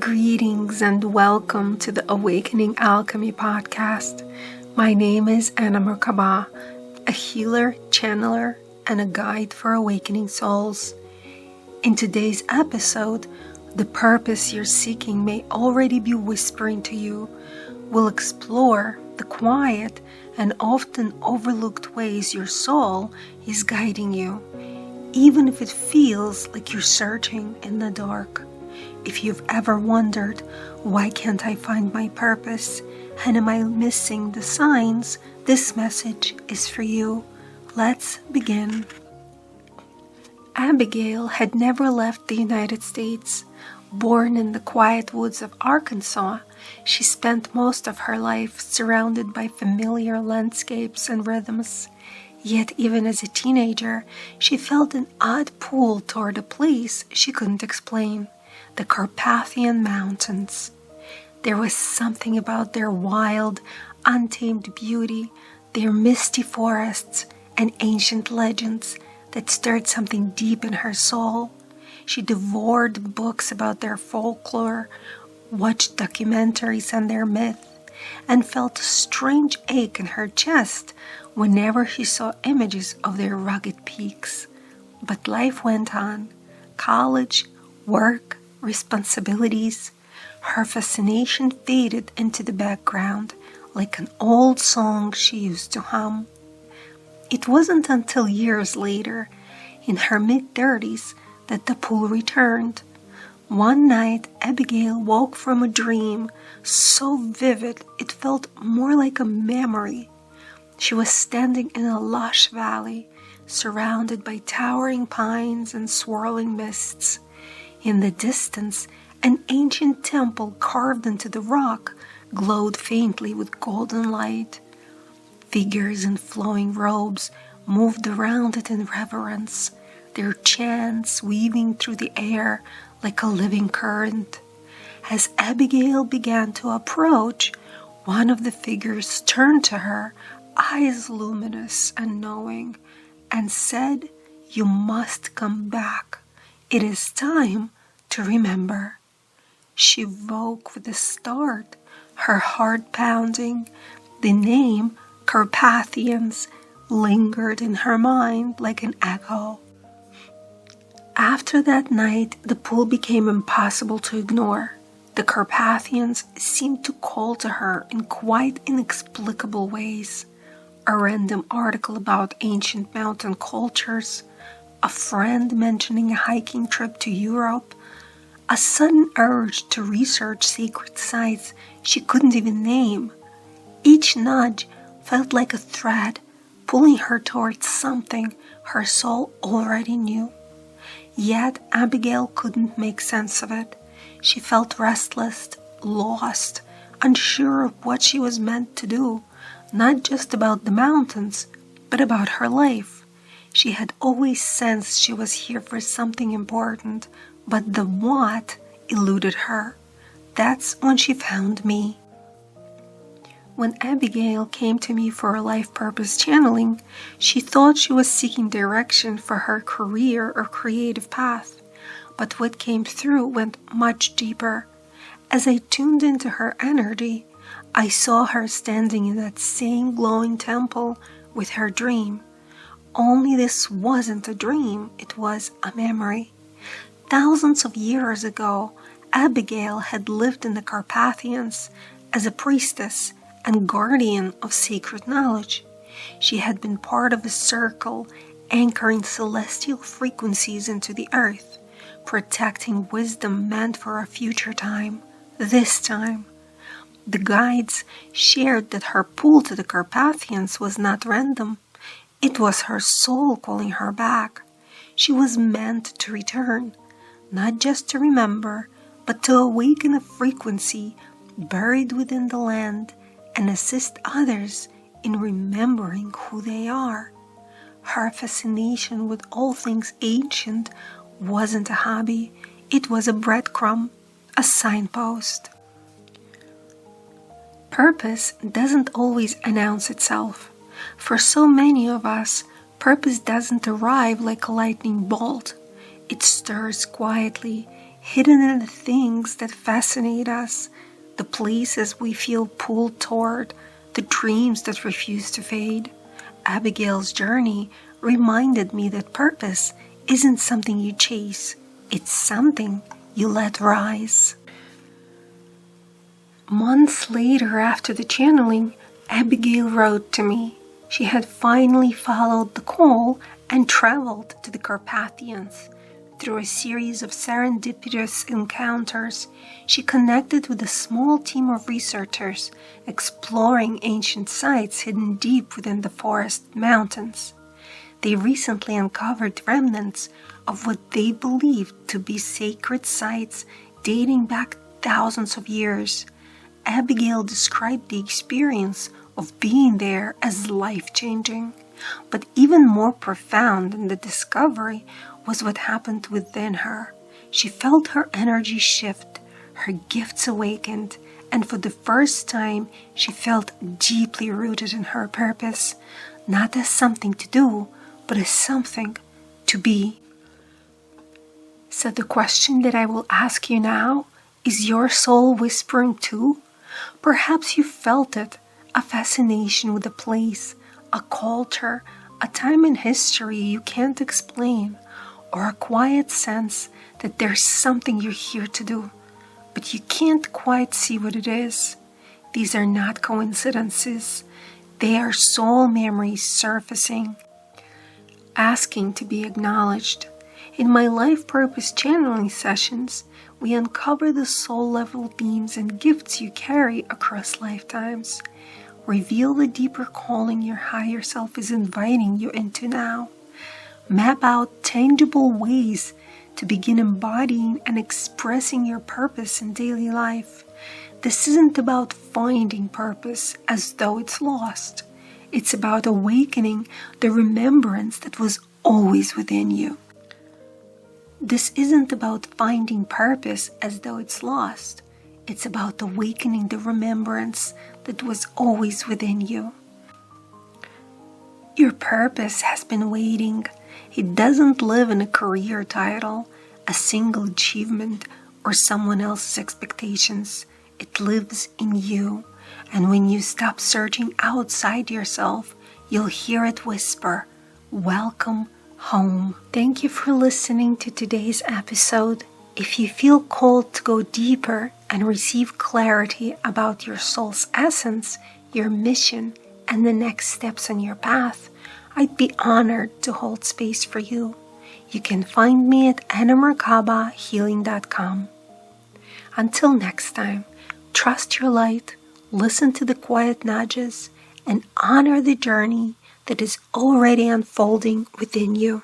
Greetings and welcome to the Awakening Alchemy podcast. My name is Anna Merkaba, a healer, channeler, and a guide for awakening souls. In today's episode, the purpose you're seeking may already be whispering to you. We'll explore the quiet and often overlooked ways your soul is guiding you, even if it feels like you're searching in the dark. If you've ever wondered, why can't I find my purpose? And am I missing the signs? This message is for you. Let's begin. Abigail had never left the United States. Born in the quiet woods of Arkansas, she spent most of her life surrounded by familiar landscapes and rhythms. Yet even as a teenager, she felt an odd pull toward a place she couldn't explain. The Carpathian Mountains. There was something about their wild, untamed beauty, their misty forests, and ancient legends that stirred something deep in her soul. She devoured books about their folklore, watched documentaries on their myth, and felt a strange ache in her chest whenever she saw images of their rugged peaks. But life went on. College, work, responsibilities. Her fascination faded into the background like an old song she used to hum. It wasn't until years later, in her mid-30s, that the pull returned. One night, Abigail woke from a dream so vivid it felt more like a memory. She was standing in a lush valley, surrounded by towering pines and swirling mists. In the distance, an ancient temple carved into the rock glowed faintly with golden light. Figures in flowing robes moved around it in reverence, their chants weaving through the air like a living current. As Abigail began to approach, one of the figures turned to her, eyes luminous and knowing, and said, "You must come back. It is time to remember." She woke with a start, her heart pounding. The name Carpathians lingered in her mind like an echo. After that night, the pull became impossible to ignore. The Carpathians seemed to call to her in quite inexplicable ways. A random article about ancient mountain cultures, a friend mentioning a hiking trip to Europe, a sudden urge to research sacred sites she couldn't even name. Each nudge felt like a thread, pulling her towards something her soul already knew. Yet Abigail couldn't make sense of it. She felt restless, lost, unsure of what she was meant to do, not just about the mountains, but about her life. She had always sensed she was here for something important, but the what eluded her. That's when she found me. When Abigail came to me for a life purpose channeling, she thought she was seeking direction for her career or creative path. But what came through went much deeper. As I tuned into her energy, I saw her standing in that same glowing temple with her dream. Only this wasn't a dream, it was a memory. Thousands of years ago, Abigail had lived in the Carpathians as a priestess and guardian of sacred knowledge. She had been part of a circle anchoring celestial frequencies into the earth, protecting wisdom meant for a future time, this time. The guides shared that her pull to the Carpathians was not random. It was her soul calling her back. She was meant to return, not just to remember, but to awaken a frequency buried within the land and assist others in remembering who they are. Her fascination with all things ancient wasn't a hobby, it was a breadcrumb, a signpost. Purpose doesn't always announce itself. For so many of us, purpose doesn't arrive like a lightning bolt. It stirs quietly, hidden in the things that fascinate us, the places we feel pulled toward, the dreams that refuse to fade. Abigail's journey reminded me that purpose isn't something you chase, it's something you let rise. Months later, after the channeling, Abigail wrote to me. She had finally followed the call and traveled to the Carpathians. Through a series of serendipitous encounters, she connected with a small team of researchers exploring ancient sites hidden deep within the forest mountains. They recently uncovered remnants of what they believed to be sacred sites dating back thousands of years. Abigail described the experience of being there as life-changing. But even more profound than the discovery was what happened within her. She felt her energy shift, her gifts awakened, and for the first time she felt deeply rooted in her purpose, not as something to do, but as something to be. So the question that I will ask you now, is your soul whispering too? Perhaps you felt it, a fascination with a place, a culture, a time in history you can't explain, or a quiet sense that there's something you're here to do, but you can't quite see what it is. These are not coincidences. They are soul memories surfacing, asking to be acknowledged. In my life purpose channeling sessions, we uncover the soul level themes and gifts you carry across lifetimes. Reveal the deeper calling your higher self is inviting you into now. Map out tangible ways to begin embodying and expressing your purpose in daily life. This isn't about finding purpose as though it's lost. It's about awakening the remembrance that was always within you. This isn't about finding purpose as though it's lost. It's about awakening the remembrance that was always within you. Your purpose has been waiting. It doesn't live in a career title, a single achievement, or someone else's expectations. It lives in you. And when you stop searching outside yourself, you'll hear it whisper, "Welcome home." Thank you for listening to today's episode. If you feel called to go deeper and receive clarity about your soul's essence, your mission, and the next steps on your path, I'd be honored to hold space for you. You can find me at anamerkabahealing.com. Until next time, trust your light, listen to the quiet nudges, and honor the journey that is already unfolding within you.